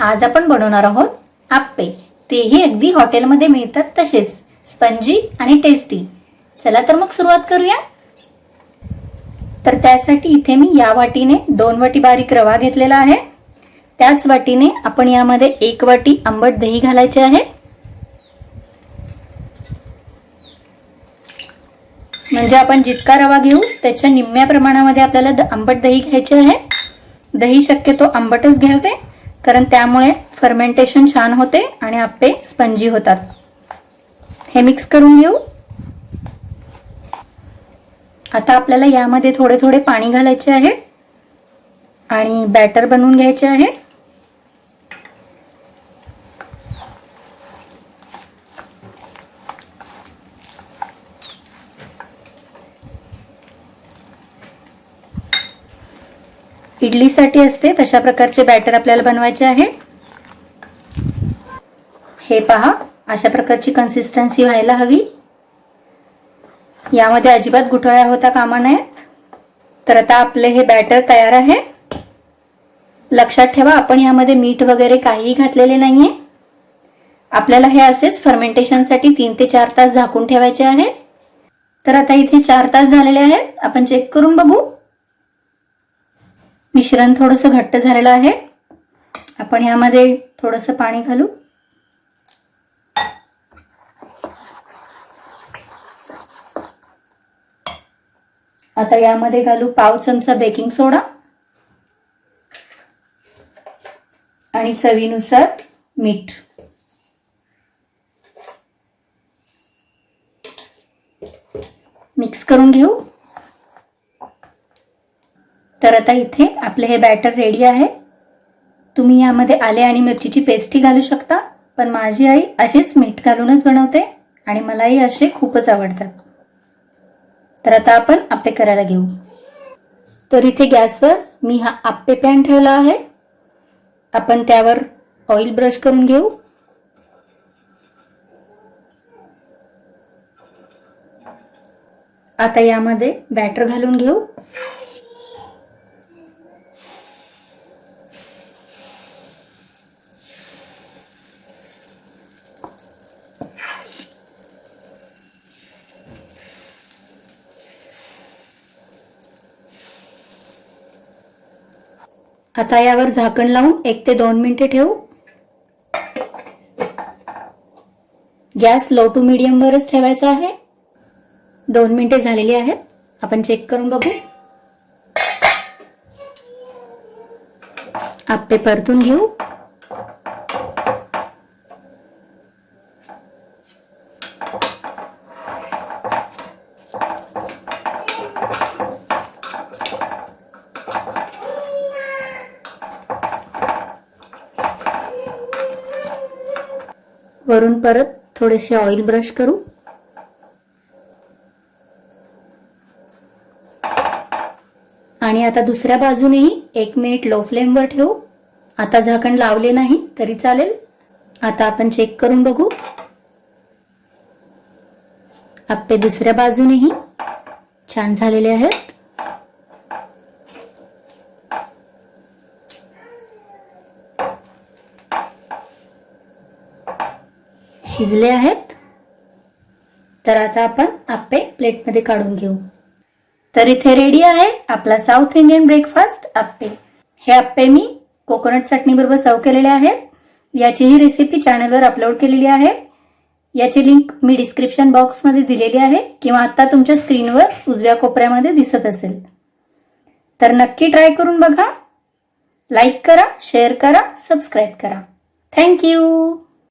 आज आपण बनवणार आहोत आप्पे, तेही अगदी हॉटेलमध्ये मिळतात तसेच स्पंजी आणि टेस्टी। चला तर मग सुरुवात करूया। तर त्यासाठी इथे मी या वाटीने 2 वाटी बारीक रवा घेतलेला आहे। त्याच वाटीने आपण यामध्ये 1 वाटी आंबट दही घालायचे आहे। म्हणजे आपण जितका रवा घेऊ त्याच्या निम्म्या प्रमाणामध्ये आपल्याला आंबट दही घ्यायचे आहे। दही शक्यतो आंबटच घ्यावे, कारण त्यामुळे फर्मेंटेशन छान होते आणि आप्पे स्पंजी होतात। हे मिक्स करून घेऊ। आता आपल्याला यामध्ये थोडे थोडे पाणी घालायचे आहे आणि बॅटर बनवून घ्यायचे आहे। इडलीसाठी असते तशा प्रकारचे बॅटर आपल्याला बनवायचे आहे। हे पहा, अशा प्रकारची कन्सिस्टन्सी व्हायला हवी। यामध्ये अजिबात गुठळ्या होता कामा नयेत। तर आता आपले हे बॅटर तयार आहे। लक्षात ठेवा, आपण यामध्ये मीठ वगैरे काहीही घातलेले नाहीये। आपल्याला हे असेच फर्मेंटेशनसाठी 3 ते 4 तास झाकून ठेवायचे आहे। तर आता इथे 4 तास झालेले आहेत। आपण चेक करून बघू। मिश्रण थोडंसं घट्ट झालेलं आहे। आपण यामध्ये थोडंसं पाणी घालू। आता यामध्ये घालू पाव चमचा बेकिंग सोडा आणि चवीनुसार मीठ। मिक्स करून घेऊ। तर आता इथे आपले हे बॅटर रेडी आहे। तुम्ही यामध्ये आले आणि मिरचीची पेस्टही घालू शकता, पण माझी आई असेच मीठ घालूनच बनवते आणि मलाही असे खूपच आवडतात। तर आता आपण आप्पे करायला घेऊ। तर इथे गॅसवर मी हा आप्पे पॅन ठेवला आहे। आपण त्यावर ऑइल ब्रश करून घेऊ। आता यामध्ये बॅटर घालून घेऊ। आता यावर झाकण लावून 1 ते 2 मिनिटे ठेवू। गॅस लो टू मीडियम वरच ठेवायचा आहे। 2 मिनिटे झालेली आहेत। आपण चेक करून बघू। आप्पे परतून घेऊ। वरून परत थोडेसे ऑइल ब्रश करू। आणि आता दुसऱ्या बाजूनेही 1 मिनिट लो फ्लेम वर ठेवू। आता झाकण लावले नाही तरी चालेल। आता आपण चेक करून बघू। आप्पे दुसऱ्या बाजूनेही छान झालेले आहेत। शिजले आहेत। तर आता आपण आप्पे प्लेटमध्ये काढून घेऊ। तर इथे रेडी आहे आपला साऊथ इंडियन ब्रेकफास्ट आप्पे। हे आप्पे मी कोकोनट चटणी बरोबर सर्व केलेले आहेत। याची ही रेसिपी चॅनलवर अपलोड केलेली आहे। याची लिंक मी डिस्क्रिप्शन बॉक्समध्ये दिलेली आहे किंवा आता तुमच्या स्क्रीनवर उजव्या कोपऱ्यामध्ये दिसत असेल। तर नक्की ट्राय करून बघा। लाईक करा, शेअर करा, सबस्क्राइब करा। Thank you.